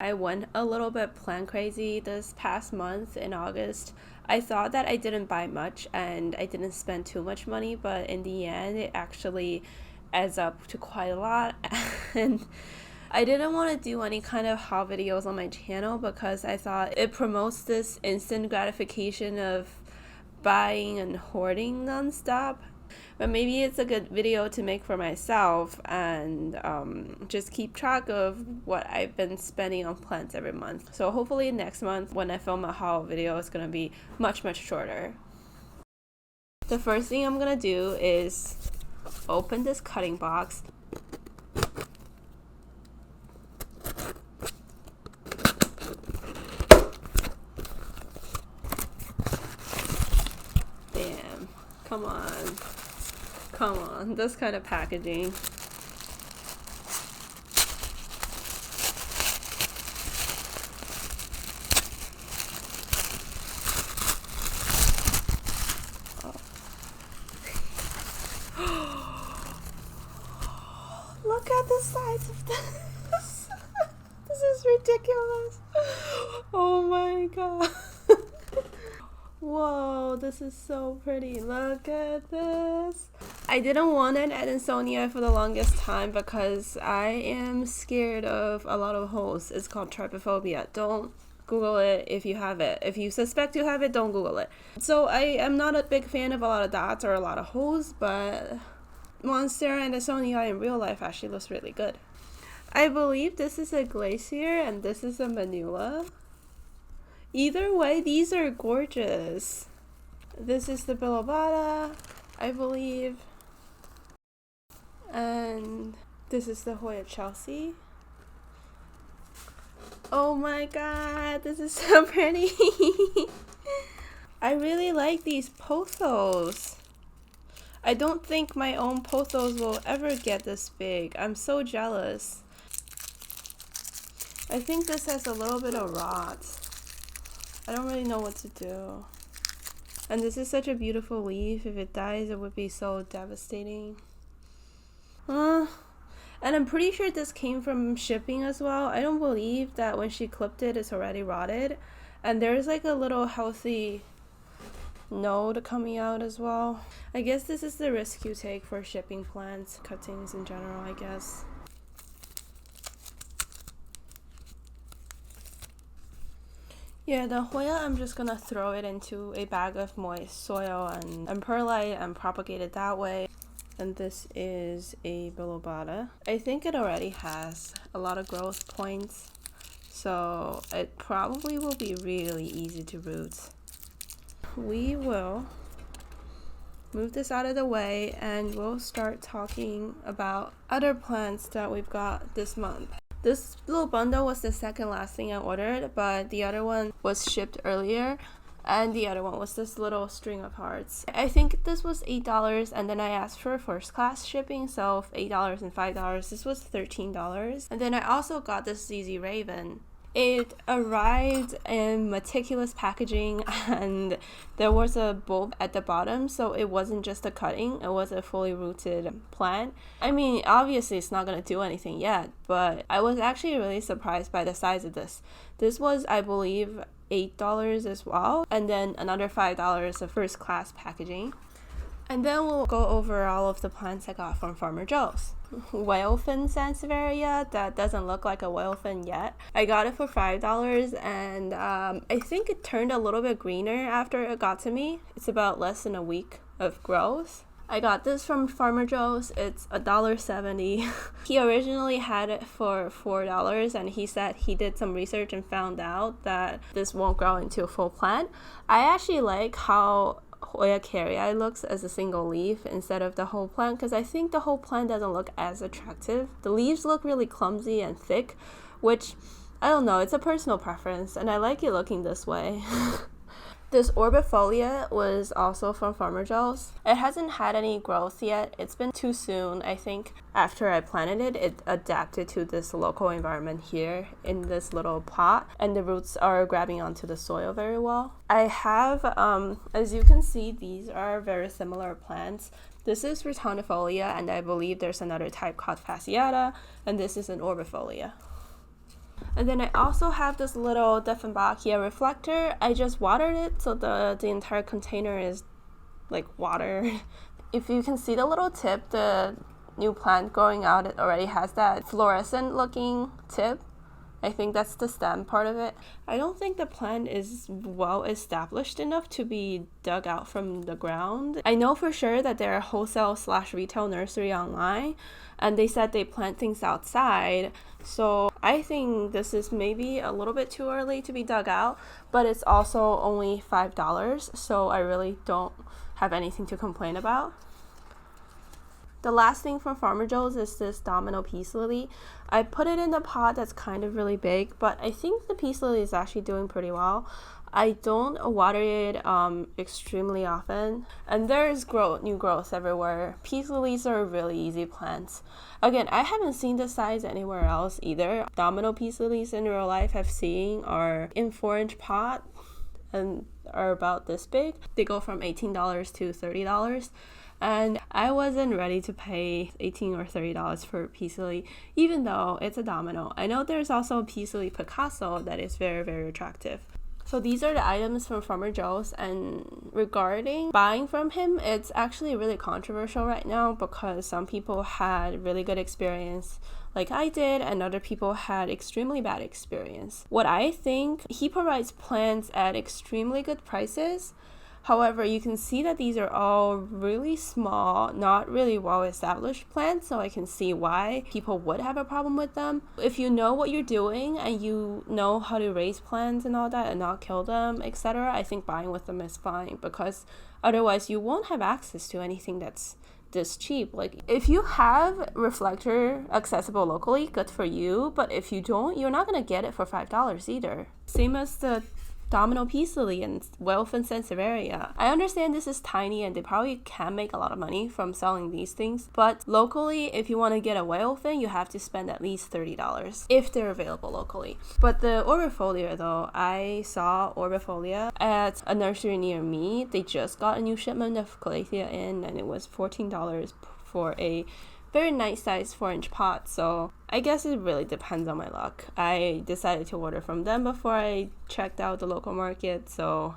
I went a little bit plant crazy this past month in August. I thought that I didn't buy much and I didn't spend too much money, but in the end it actually adds up to quite a lot. And I didn't want to do any kind of haul videos on my channel because I thought it promotes this instant gratification of buying and hoarding nonstop. But maybe it's a good video to make for myself and just keep track of what I've been spending on plants every month. So hopefully next month when I film a haul video, it's going to be much shorter. The first thing I'm going to do is open this cutting box. Damn, come on, this kind of packaging. Look at the size of this. This is ridiculous. Oh my god. Whoa, this is so pretty. Look at this. I didn't want an Adansonii for the longest time because I am scared of a lot of holes. It's called trypophobia. Don't Google it if you have it. If you suspect you have it, don't Google it. So I am not a big fan of a lot of dots or a lot of holes, but Monstera Adansonii in real life actually looks really good. I believe this is a Glacier and this is a Manjula. Either way, these are gorgeous. This is the Philodendron, I believe. And this is the Hoya Kerrii. Oh my god, this is so pretty. I really like these pothos. I don't think my own pothos will ever get this big. I'm so jealous. I think this has a little bit of rot. I don't really know what to do. And this is such a beautiful leaf. If it dies, it would be so devastating. And I'm pretty sure this came from shipping as well. I don't believe that when she clipped it, it's already rotted. And there's like a little healthy node coming out as well. I guess this is the risk you take for shipping plants, cuttings in general, I guess. Yeah, the Hoya, I'm just gonna throw it into a bag of moist soil and perlite and propagate it that way. And this is a Philodendron. I think it already has a lot of growth points, so it probably will be really easy to root. We will move this out of the way and we'll start talking about other plants that we've got this month. This little bundle was the second last thing I ordered, but the other one was shipped earlier, and the other one was this little string of hearts. I think this was $8, and then I asked for first class shipping, so $8 and $5. This was $13. And then I also got this ZZ Raven. It arrived in meticulous packaging and there was a bulb at the bottom, so it wasn't just a cutting, it was a fully rooted plant. I mean, obviously it's not going to do anything yet, but I was actually really surprised by the size of this. This was, I believe, $8 as well, and then another $5 of first class packaging. And then we'll go over all of the plants I got from Farmer Joe's. Fin Sansevieria that doesn't look like a whale fin yet. I got it for $5 and I think it turned a little bit greener after it got to me. It's about less than a week of growth. I got this from Farmer Joe's. It's $1.70. He originally had it for $4 and he said he did some research and found out that this won't grow into a full plant. I actually like how Hoya Kerrii looks as a single leaf instead of the whole plant, because I think the whole plant doesn't look as attractive. The leaves look really clumsy and thick, which, I don't know, it's a personal preference, and I like it looking this way. This Orbifolia was also from Farmer Joe's. It hasn't had any growth yet. It's been too soon. I think after I planted it, it adapted to this local environment here in this little pot, and the roots are grabbing onto the soil very well. I have, as you can see, these are very similar plants. This is Rotundifolia, and I believe there's another type called Fasciata, and this is an Orbifolia. And then I also have this little Dieffenbachia reflector. I just watered it, so the entire container is like water. If you can see the little tip, the new plant growing out, it already has that fluorescent looking tip. I think that's the stem part of it. I don't think the plant is well established enough to be dug out from the ground. I know for sure that they're a wholesale/retail nursery online, and they said they plant things outside. So I think this is maybe a little bit too early to be dug out, but it's also only $5, so I really don't have anything to complain about. The last thing from Farmer Joe's is this Domino Peace Lily. I put it in a pot that's kind of really big, but I think the Peace Lily is actually doing pretty well. I don't water it extremely often, and there's new growth everywhere. Peace lilies are really easy plants. Again, I haven't seen this size anywhere else either. Domino peace lilies in real life I've seen are in 4-inch pot and are about this big. They go from $18 to $30. And I wasn't ready to pay $18 or $30 for a peace lily, even though it's a domino. I know there's also a peace lily Picasso that is very, very attractive. So these are the items from Farmer Joe's, and regarding buying from him, it's actually really controversial right now because some people had really good experience like I did, and other people had extremely bad experience. What I think, he provides plants at extremely good prices. However, you can see that these are all really small, not really well-established plants, so I can see why people would have a problem with them. If you know what you're doing and you know how to raise plants and all that and not kill them, etc., I think buying with them is fine, because otherwise you won't have access to anything that's this cheap. Like, if you have reflector accessible locally, good for you, but if you don't, you're not going to get it for $5 either. Same as the Domino peace lily and Fin Sansevieria. I understand this is tiny and they probably can make a lot of money from selling these things, but locally, if you want to get a fin, you have to spend at least $30 if they're available locally. But the Orbifolia though, I saw Orbifolia at a nursery near me. They just got a new shipment of Calathea in, and it was $14 for a very nice size 4-inch pot, so I guess it really depends on my luck. I decided to order from them before I checked out the local market, so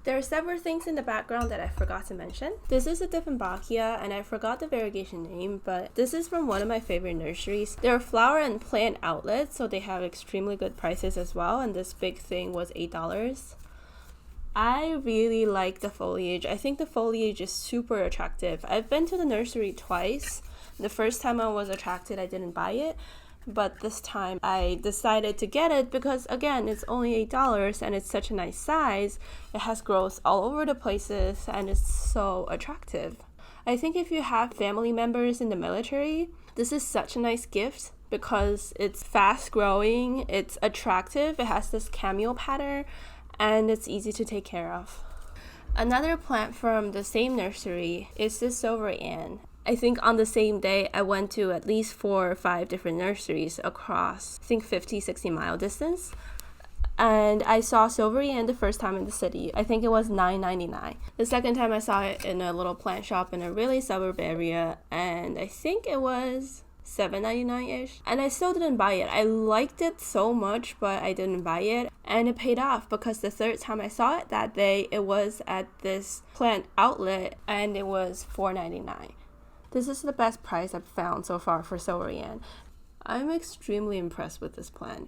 there are several things in the background that I forgot to mention. This is a Dieffenbachia, and I forgot the variegation name, but this is from one of my favorite nurseries. They're flower and plant outlets, so they have extremely good prices as well, and this big thing was $8. I really like the foliage. I think the foliage is super attractive. I've been to the nursery twice. The first time I was attracted, I didn't buy it, but this time I decided to get it because, again, it's only $8 and it's such a nice size. It has growth all over the places and it's so attractive. I think if you have family members in the military, this is such a nice gift because it's fast growing, it's attractive, it has this cameo pattern, and it's easy to take care of. Another plant from the same nursery is this Silvery. I think on the same day I went to at least 4 or 5 different nurseries across, I think 50-60 mile distance, and I saw Silvery the first time in the city. I think it was $9.99. The second time I saw it in a little plant shop in a really suburb area, and I think it was $7.99-ish, and I still didn't buy it. I liked it so much, but I didn't buy it, and it paid off because the third time I saw it that day, it was at this plant outlet and it was $4.99. This is the best price I've found so far for Silvery. I'm extremely impressed with this plant.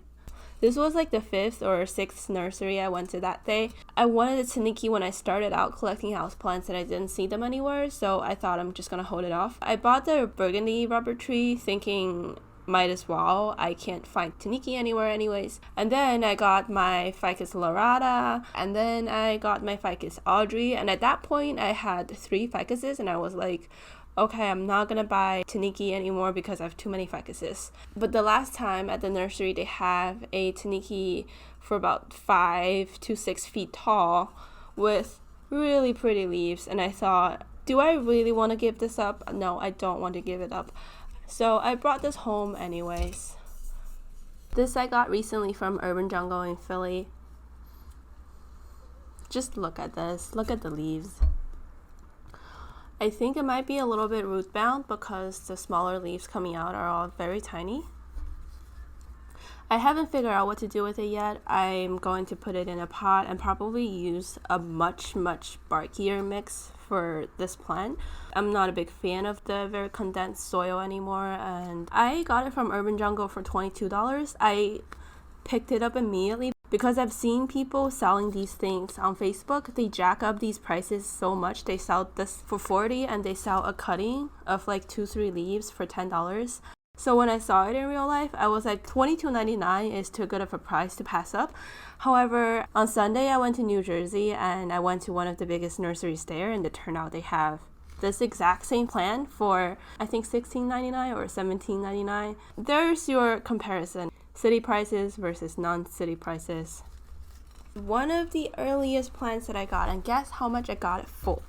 This was like the 5th or 6th nursery I went to that day. I wanted a Tineke when I started out collecting houseplants and I didn't see them anywhere, so I thought I'm just gonna hold it off. I bought the burgundy rubber tree thinking might as well, I can't find Tineke anywhere anyways. And then I got my Ficus lorata, and then I got my Ficus Audrey, and at that point I had 3 Ficuses and I was like, okay, I'm not gonna buy Tineke anymore because I have too many Ficuses. But the last time at the nursery, they have a Tineke for about 5 to 6 feet tall with really pretty leaves, and I thought, do I really want to give this up? No, I don't want to give it up. So I brought this home anyways. This I got recently from Urban Jungle in Philly. Just look at this, look at the leaves. I think it might be a little bit root bound because the smaller leaves coming out are all very tiny. I haven't figured out what to do with it yet. I'm going to put it in a pot and probably use a much barkier mix for this plant. I'm not a big fan of the very condensed soil anymore, and I got it from Urban Jungle for $22. I picked it up immediately because I've seen people selling these things on Facebook. They jack up these prices so much. They sell this for $40 and they sell a cutting of like 2-3 leaves for $10. So when I saw it in real life, I was like, $22.99 is too good of a price to pass up. However, on Sunday I went to New Jersey and I went to one of the biggest nurseries there, and it turned out they have this exact same plant for I think $16.99 or $17.99. There's your comparison. City prices versus non-city prices. One of the earliest plants that I got, and guess how much I got it for?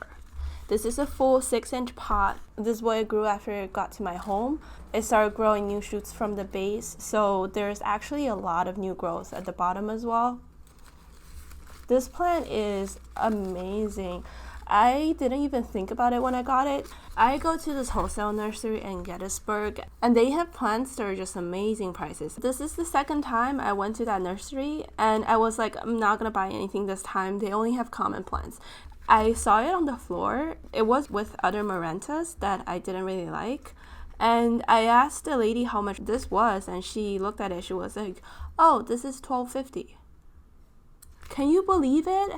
This is a full 6-inch pot. This is what it grew after it got to my home. It started growing new shoots from the base, so there's actually a lot of new growth at the bottom as well. This plant is amazing. I didn't even think about it when I got it. I go to this wholesale nursery in Gettysburg, and they have plants that are just amazing prices. This is the second time I went to that nursery, and I was like, I'm not gonna buy anything this time. They only have common plants. I saw it on the floor. It was with other Marantas that I didn't really like. And I asked the lady how much this was, and she looked at it. She was like, oh, this is $12.50. Can you believe it?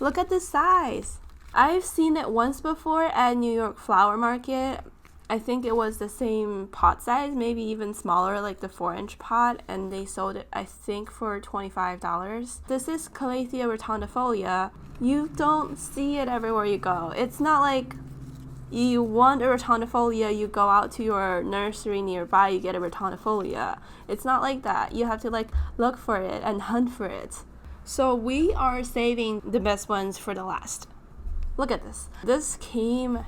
Look at the size. I've seen it once before at New York Flower Market. I think it was the same pot size, maybe even smaller, like the 4-inch pot, and they sold it, I think, for $25. This is Calathia Rotundifolia. You don't see it everywhere you go. It's not like you want a Rotundifolia, you go out to your nursery nearby, you get a Rotundifolia. It's not like that. You have to like look for it and hunt for it. So we are saving the best ones for the last. Look at this. This came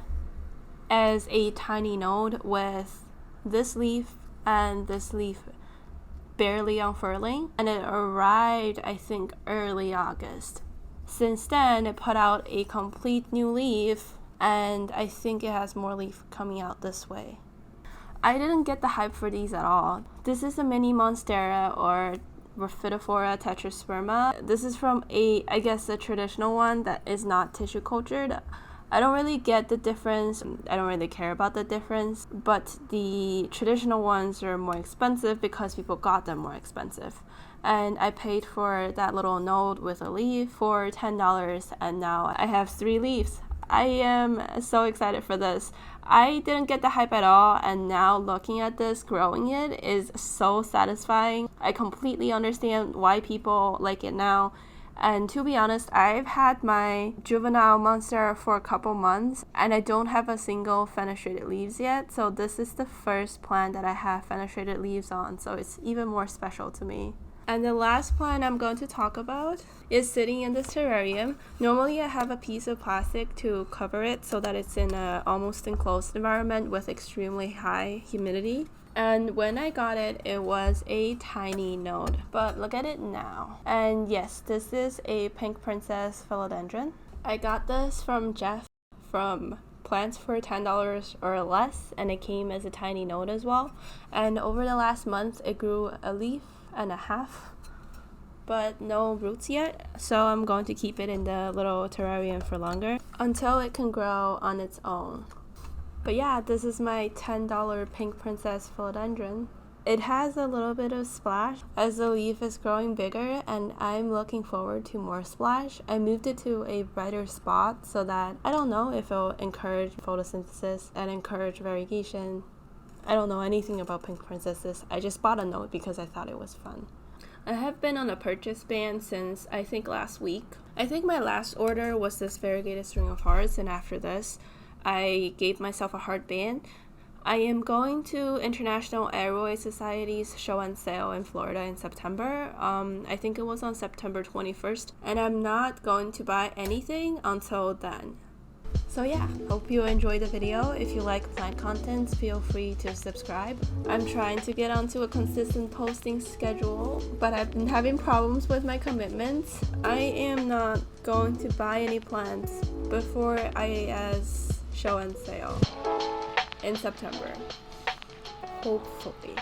as a tiny node with this leaf and this leaf barely unfurling, and it arrived I think early August. Since then it put out a complete new leaf, and I think it has more leaf coming out this way. I didn't get the hype for these at all. This is a mini Monstera or Raphidiphora Tetrasperma. This is from I guess a traditional one that is not tissue cultured. I don't really get the difference. I don't really care about the difference, but the traditional ones are more expensive because people got them more expensive. And I paid for that little node with a leaf for $10, and now I have 3 leaves. I am so excited for this. I didn't get the hype at all, and now looking at this, growing it is so satisfying. I completely understand why people like it now. And to be honest, I've had my juvenile Monstera for a couple months, and I don't have a single fenestrated leaves yet. So this is the first plant that I have fenestrated leaves on, so it's even more special to me. And the last plant I'm going to talk about is sitting in this terrarium. Normally I have a piece of plastic to cover it so that it's in an almost enclosed environment with extremely high humidity. And when I got it, it was a tiny node, but look at it now. And yes, this is a pink princess philodendron. I got this from Jeff from Plants for $10 or less, and it came as a tiny node as well. And over the last month, it grew a leaf and a half, but no roots yet. So I'm going to keep it in the little terrarium for longer until it can grow on its own. But yeah, this is my $10 pink princess philodendron. It has a little bit of splash as the leaf is growing bigger, and I'm looking forward to more splash. I moved it to a brighter spot so that I don't know if it'll encourage photosynthesis and encourage variegation. I don't know anything about pink princesses. I just bought a node because I thought it was fun. I have been on a purchase ban since I think last week. I think my last order was this variegated string of hearts, and after this I gave myself a hard ban. I am going to International Aeroid Society's show and sale in Florida in September. I think it was on September 21st, and I'm not going to buy anything until then. So yeah, hope you enjoyed the video. If you like plant content, feel free to subscribe. I'm trying to get onto a consistent posting schedule, but I've been having problems with my commitments. I am not going to buy any plants before IAS show and sale in September, hopefully.